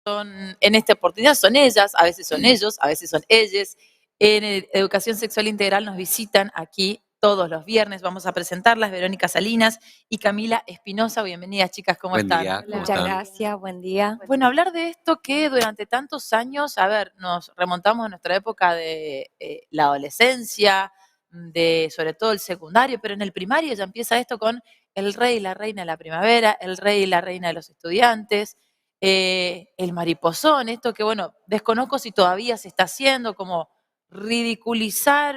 en esta oportunidad son ellas, a veces son ellos, a veces son ellas. En Educación Sexual Integral nos visitan aquí todos los viernes. Vamos a presentarlas, Verónica Salinas y Camila Espinosa. Bienvenidas, chicas, ¿cómo Buen están? día, Hola. ¿cómo Muchas están? gracias, buen día. Bueno, hablar de esto que durante tantos años, a ver, nos remontamos a nuestra época de la adolescencia, de sobre todo el secundario, pero en el primario ya empieza esto con el rey y la reina de la primavera, el rey y la reina de los estudiantes, el mariposón, esto que bueno, desconozco si todavía se está haciendo, como ridiculizar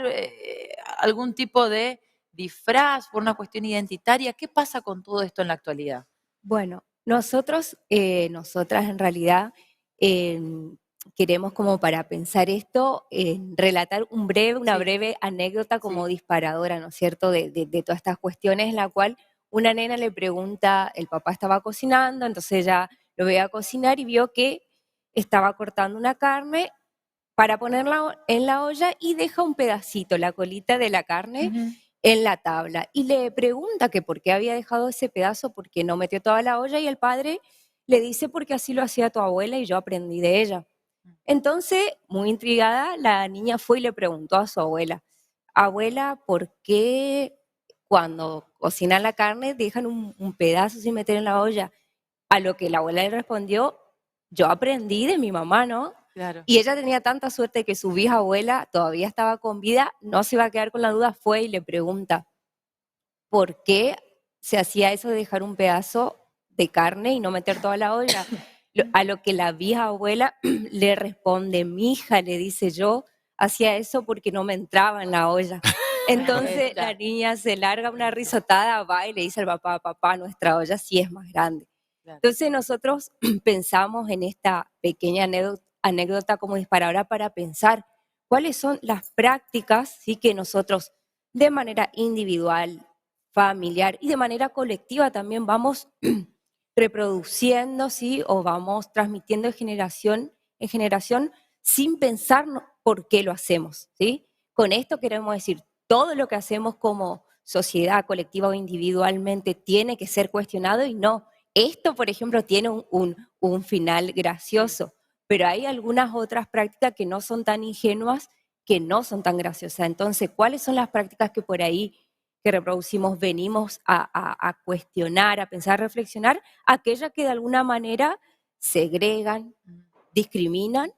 algún tipo de disfraz por una cuestión identitaria. ¿Qué pasa con todo esto en la actualidad? Bueno, nosotras en realidad queremos como para pensar esto, relatar una Sí, breve anécdota como sí. disparadora, ¿no es cierto?, de todas estas cuestiones en la cual una nena le pregunta, el papá estaba cocinando, entonces ella lo ve a cocinar y vio que estaba cortando una carne para ponerla en la olla y deja un pedacito, la colita de la carne, Ujú. en la tabla. Y le pregunta que por qué había dejado ese pedazo, porque no metió toda la olla, y el padre le dice porque así lo hacía tu abuela y yo aprendí de ella. Entonces, muy intrigada, la niña fue y le preguntó a su abuela, abuela, ¿por qué cuando cocinan la carne dejan un pedazo sin meter en la olla? A lo que la abuela le respondió, yo aprendí de mi mamá, ¿no? Claro. Y ella tenía tanta suerte que su bisabuela todavía estaba con vida, no se iba a quedar con la duda, fue y le pregunta, ¿por qué se hacía eso de dejar un pedazo de carne y no meter toda la olla? A lo que la bisabuela le responde, mi hija, le dice yo, hacía eso porque no me entraba en la olla. Entonces la niña se larga una risotada, va y le dice al papá, papá, nuestra olla sí es más grande. Claro. Entonces nosotros pensamos en esta pequeña anécdota como disparadora para pensar cuáles son las prácticas, ¿sí?, que nosotros de manera individual, familiar y de manera colectiva también vamos reproduciendo, ¿sí?, o vamos transmitiendo de generación en generación sin pensar por qué lo hacemos, ¿sí? Con esto queremos decir, todo lo que hacemos como sociedad, colectiva o individualmente tiene que ser cuestionado y no. Esto, por ejemplo, tiene un final gracioso, pero hay algunas otras prácticas que no son tan ingenuas, que no son tan graciosas. Entonces, ¿cuáles son las prácticas que por ahí que reproducimos venimos a cuestionar, a pensar, a reflexionar? Aquellas que de alguna manera segregan, discriminan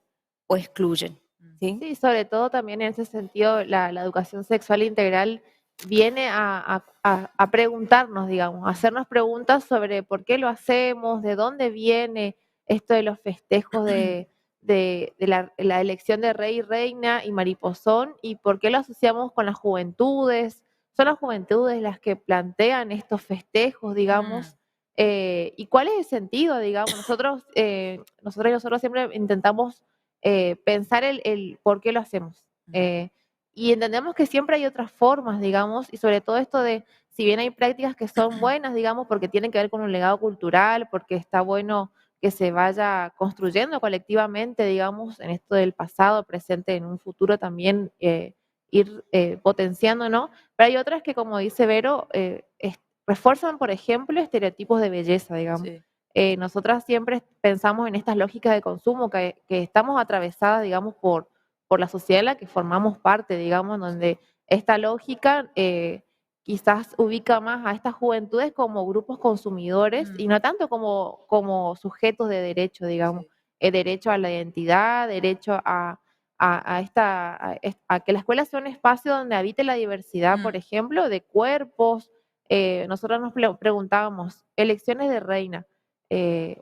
o excluyen, ¿sí? Sí, sobre todo también en ese sentido la educación sexual integral viene a preguntarnos, digamos, a hacernos preguntas sobre por qué lo hacemos, de dónde viene esto de los festejos de la elección de rey, reina y mariposón y por qué lo asociamos con las juventudes. Son las juventudes las que plantean estos festejos, digamos. ¿Y cuál es el sentido, digamos? Nosotros siempre intentamos pensar el por qué lo hacemos. Y entendemos que siempre hay otras formas, digamos, y sobre todo esto de, si bien hay prácticas que son buenas, digamos, porque tienen que ver con un legado cultural, porque está bueno que se vaya construyendo colectivamente, digamos, en esto del pasado, presente, en un futuro también, ir potenciando, ¿no? Pero hay otras que, como dice Vero, refuerzan, por ejemplo, estereotipos de belleza, digamos. Sí. Nosotras siempre pensamos en estas lógicas de consumo que estamos atravesadas, digamos, por la sociedad en la que formamos parte, digamos, donde esta lógica quizás ubica más a estas juventudes como grupos consumidores y no tanto como sujetos de derecho, digamos, derecho a la identidad, derecho a que la escuela sea un espacio donde habite la diversidad, por ejemplo, de cuerpos. Nosotros nos preguntábamos, elecciones de reina.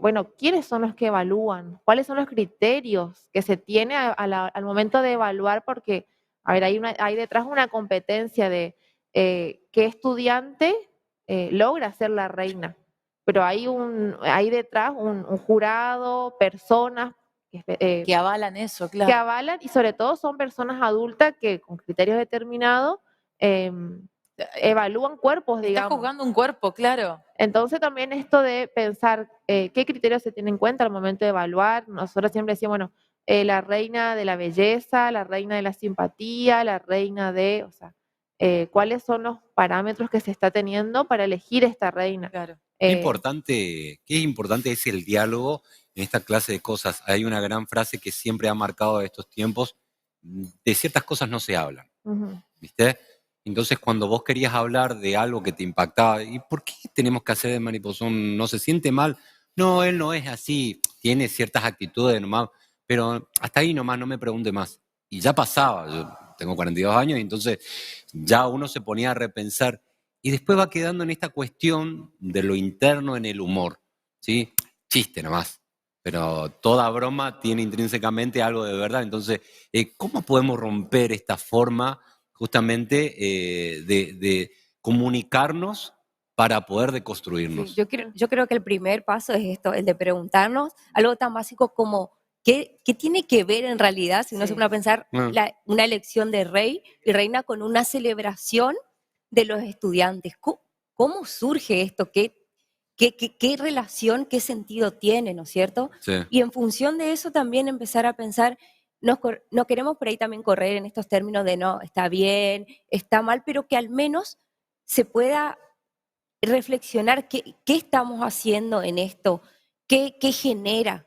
Bueno, ¿quiénes son los que evalúan? ¿Cuáles son los criterios que se tiene al momento de evaluar? Porque, a ver, hay detrás una competencia de qué estudiante logra ser la reina, pero hay detrás un jurado, personas Que avalan eso, que claro. avalan y sobre todo son personas adultas que con criterios determinados evalúan cuerpos, Está digamos. juzgando un cuerpo, claro. Entonces también esto de pensar qué criterios se tienen en cuenta al momento de evaluar. Nosotros siempre decíamos, bueno, la reina de la belleza, la reina de la simpatía, la reina de, o sea, cuáles son los parámetros que se está teniendo para elegir esta reina. Claro. Qué importante es el diálogo en esta clase de cosas, hay una gran frase que siempre ha marcado estos tiempos: de ciertas cosas no se hablan, ¿viste? Entonces, cuando vos querías hablar de algo que te impactaba, ¿y por qué tenemos que hacer de mariposón? ¿No se siente mal? No, él no es así, tiene ciertas actitudes nomás, pero hasta ahí nomás, no me pregunte más. Y ya pasaba, yo tengo 42 años y entonces ya uno se ponía a repensar y después va quedando en esta cuestión de lo interno en el humor, ¿sí? Chiste nomás, pero toda broma tiene intrínsecamente algo de verdad. Entonces, ¿cómo podemos romper esta forma justamente de comunicarnos para poder Sí, deconstruirnos? yo creo que el primer paso es esto, el de preguntarnos algo tan básico como qué tiene que ver en realidad, si uno se Sí. pone a pensar, una elección de rey y reina con una celebración de los estudiantes. ¿Cómo surge esto? ¿Qué relación, qué sentido tiene, ¿no es cierto? Sí. Y en función de eso también empezar a pensar, no queremos por ahí también correr en estos términos de no, está bien, está mal, pero que al menos se pueda reflexionar qué estamos haciendo en esto, qué genera,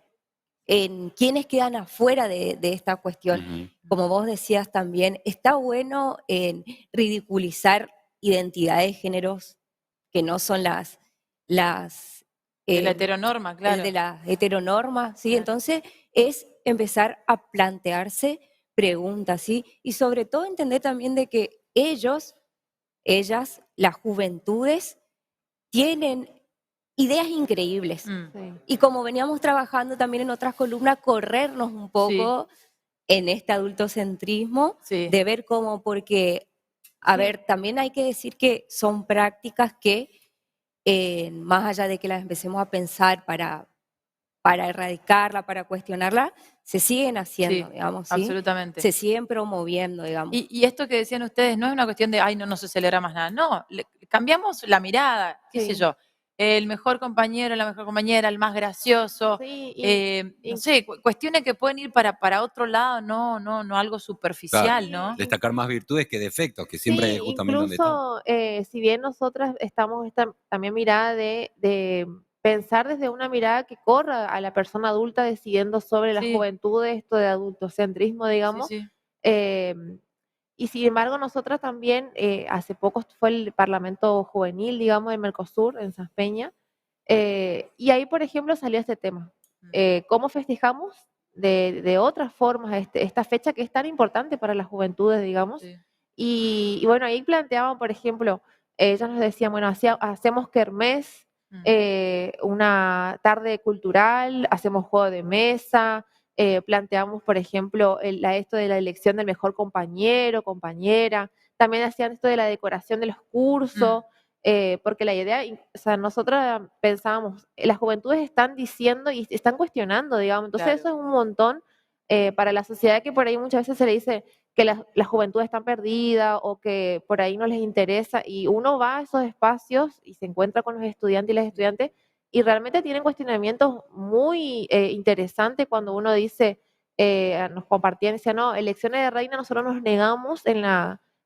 en quiénes quedan afuera de esta cuestión. Ujú. Como vos decías también, está bueno en ridiculizar identidades de géneros que no son las De la eh, heteronorma, el claro. de la heteronorma, ¿sí? Claro. Entonces es empezar a plantearse preguntas, ¿sí? Y sobre todo entender también de que ellas, las juventudes, tienen ideas increíbles. Mm, Sí. Y como veníamos trabajando también en otras columnas, corrernos un Sí. poco en este adultocentrismo, Sí. de ver cómo, porque, a Sí. ver, también hay que decir que son prácticas que, más allá de que las empecemos a pensar para erradicarla, para cuestionarla, se siguen haciendo, Sí, digamos, ¿sí? absolutamente. Se siguen promoviendo, digamos. Y esto que decían ustedes no es una cuestión de, ay, no se celebra más nada. No, cambiamos la mirada, qué sé Sí. yo. El mejor compañero, la mejor compañera, el más gracioso. Sí, No sé, cuestiones que pueden ir para otro lado, no algo superficial, Sí, ¿no? Destacar más virtudes que defectos, que siempre sí, es justamente donde estamos. incluso si bien nosotras estamos esta también mirada de pensar desde una mirada que corra a la persona adulta decidiendo sobre la Sí, juventud, esto de adultocentrismo, sí, digamos, sí. y sin embargo nosotras también, hace poco fue el Parlamento Juvenil, digamos, de Mercosur en San Peña, y ahí, por ejemplo, salió este tema. ¿Cómo festejamos de otras formas esta fecha que es tan importante para las juventudes, digamos? Sí. Y bueno, ahí planteaban, por ejemplo, ellos nos decían, bueno, hacemos kermés, una tarde cultural, hacemos juego de mesa, planteamos, por ejemplo, esto de la elección del mejor compañero, compañera, también hacían esto de la decoración de los cursos, porque la idea, o sea, nosotros pensábamos, las juventudes están diciendo y están cuestionando, digamos, entonces Claro. eso es un montón para la sociedad que por ahí muchas veces se le dice que la juventud está perdida o que por ahí no les interesa y uno va a esos espacios y se encuentra con los estudiantes y las estudiantes y realmente tienen cuestionamientos muy interesantes cuando uno dice, nos compartían, decían, no, elecciones de reina nosotros nos negamos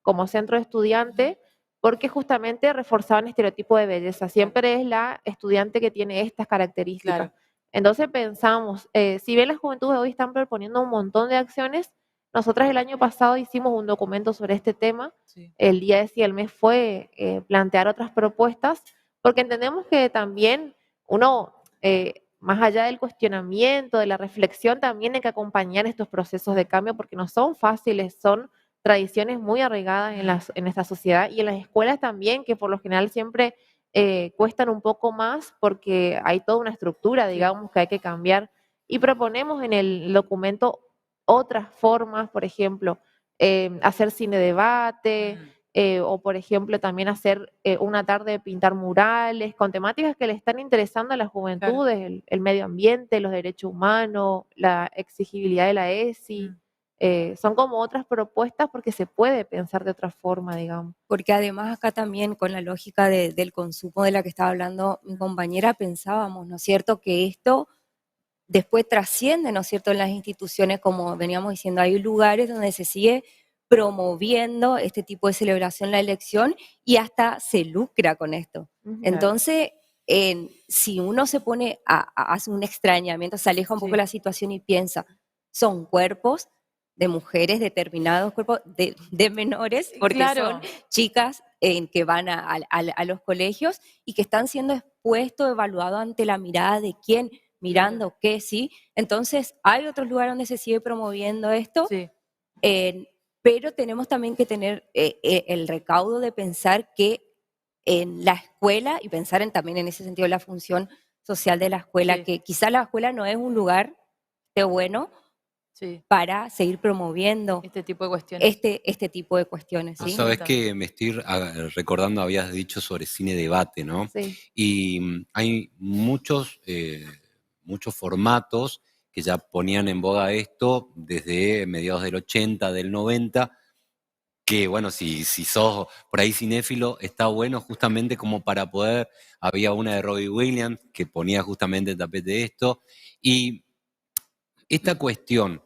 como centro de estudiantes porque justamente reforzaban estereotipo de belleza. Siempre es la estudiante que tiene estas características. Claro. Entonces pensamos, si bien las juventudes hoy están proponiendo un montón de acciones, nosotras el año pasado hicimos un documento sobre este tema. Sí. El día de sí el mes fue plantear otras propuestas, porque entendemos que también uno, más allá del cuestionamiento, de la reflexión, también hay que acompañar estos procesos de cambio porque no son fáciles, son tradiciones muy arraigadas en esta sociedad y en las escuelas también, que por lo general siempre cuestan un poco más porque hay toda una estructura, Sí. digamos, que hay que cambiar. Y proponemos en el documento otras formas, por ejemplo, hacer cine debate, o por ejemplo también hacer una tarde de pintar murales con temáticas que le están interesando a las Claro. juventudes, el medio ambiente, los derechos humanos, la exigibilidad de la ESI. Son como otras propuestas porque se puede pensar de otra forma, digamos. Porque además acá también con la lógica del consumo de la que estaba hablando mi compañera, pensábamos, ¿no es cierto?, que esto después trasciende, ¿no es cierto?, en las instituciones, como veníamos diciendo, hay lugares donde se sigue promoviendo este tipo de celebración, la elección, y hasta se lucra con esto. Ujú. Entonces, si uno se pone hace un extrañamiento, se aleja un poco Sí. de la situación y piensa, son cuerpos de mujeres, determinados cuerpos de menores, porque Claro. son chicas que van a los colegios y que están siendo expuestos, evaluados ante la mirada de quién, mirando qué, ¿sí? Entonces, hay otros lugares donde se sigue promoviendo esto, Sí. pero tenemos también que tener el recaudo de pensar que en la escuela, y pensar también en ese sentido la función social de la escuela, Sí. que quizá la escuela no es un lugar bueno Sí. para seguir promoviendo Este tipo de cuestiones. este tipo de cuestiones, Vos ¿sí? sabés Absolutamente. que me estoy recordando, habías dicho sobre cine debate, ¿no? Sí. Y hay muchos formatos que ya ponían en boga esto desde mediados del 80, del 90, que bueno, si sos por ahí cinéfilo, está bueno justamente como para poder, había una de Robbie Williams que ponía justamente el tapete de esto, y esta cuestión,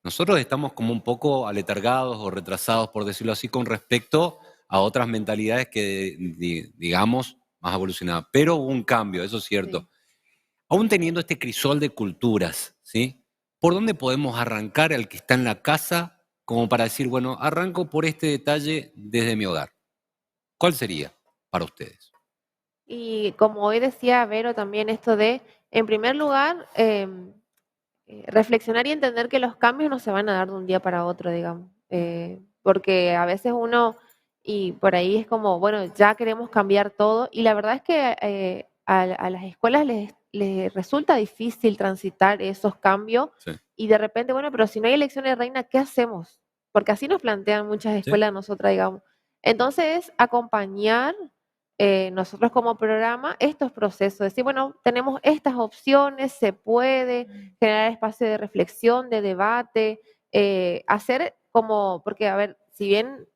nosotros estamos como un poco aletargados o retrasados, por decirlo así, con respecto a otras mentalidades que, digamos, más evolucionadas. Pero hubo un cambio, eso es cierto. Sí. Aún teniendo este crisol de culturas, ¿sí? ¿Por dónde podemos arrancar al que está en la casa como para decir, bueno, arranco por este detalle desde mi hogar? ¿Cuál sería para ustedes? Y como hoy decía Vero también esto de, en primer lugar, reflexionar y entender que los cambios no se van a dar de un día para otro, digamos. Porque a veces uno, y por ahí es como, bueno, ya queremos cambiar todo, y la verdad es que a las escuelas les resulta difícil transitar esos cambios, Sí. y de repente, bueno, pero si no hay elecciones de reina, ¿qué hacemos? Porque así nos plantean muchas Sí. escuelas a nosotras, digamos. Entonces, es acompañar nosotros como programa estos procesos, decir, bueno, tenemos estas opciones, se puede generar espacio de reflexión, de debate, hacer como, porque a ver, si bien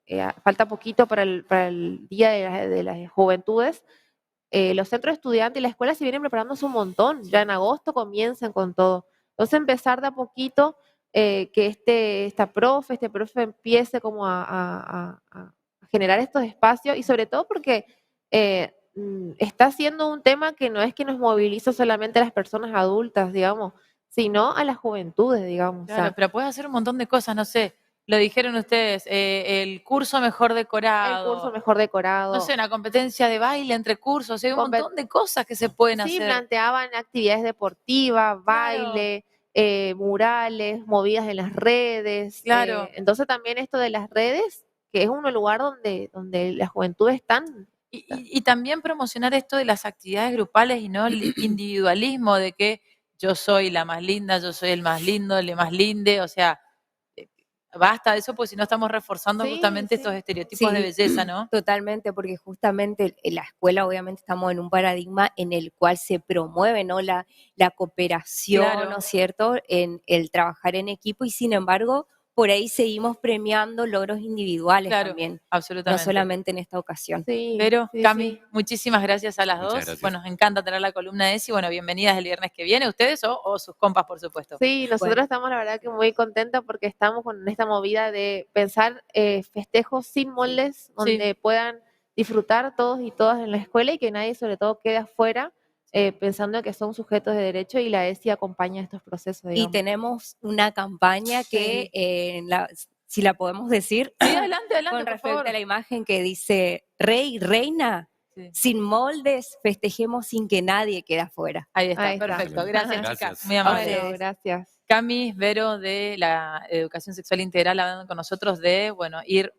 falta poquito para el Día de las Juventudes, los centros de estudiantes y la escuela se vienen preparándose un montón, ya en agosto comienzan con todo. Entonces empezar de a poquito, que este profe empiece como a generar estos espacios y sobre todo porque está siendo un tema que no es que nos moviliza solamente a las personas adultas, digamos, sino a las juventudes, digamos. O Claro, sea, pero puedes hacer un montón de cosas, no sé, lo dijeron ustedes, el curso mejor el curso decorado, mejor no decorado. sé, una competencia de baile entre cursos, hay un Compet- montón de cosas que se pueden Sí, hacer. planteaban actividades deportivas, Claro. baile, murales, movidas en las redes. Claro. Entonces también esto de las redes, que es un lugar donde las juventudes están. Y también promocionar esto de las actividades grupales y no el individualismo de que yo soy la más linda, yo soy el más lindo, el más linde, o sea, eh, basta de eso porque si no estamos reforzando Sí, justamente estos sí. estereotipos de Sí, belleza, ¿no? totalmente, porque justamente en la escuela obviamente estamos en un paradigma en el cual se promueve, ¿no? la cooperación, Claro. ¿no es cierto?, en el trabajar en equipo y sin embargo por ahí seguimos premiando logros individuales Claro, también, no absolutamente. solamente en esta ocasión. Sí, Pero, sí, Cami, sí. muchísimas gracias a las Muchas dos. gracias. Bueno, nos encanta tener la columna de ESI. Bueno, bienvenidas el viernes que viene, ustedes o sus compas, por supuesto. Sí, nosotros Bueno. estamos la verdad que muy contentas porque estamos con esta movida de pensar festejos sin moldes, donde puedan disfrutar todos y todas en la escuela y que nadie sobre todo quede afuera pensando que son sujetos de derecho y la ESI acompaña estos procesos, Y digamos. tenemos una campaña que, si la podemos decir, Sí, adelante, adelante, con por respecto favor. a la imagen que dice rey, reina, Sí. sin moldes, festejemos sin que nadie quede afuera. Ahí está, Ahí está. perfecto. Excelente. Gracias, Gracias. chicas. Muy A amables. Bueno, ustedes. gracias. Cami, Vero de la educación sexual integral hablando con nosotros de, bueno, ir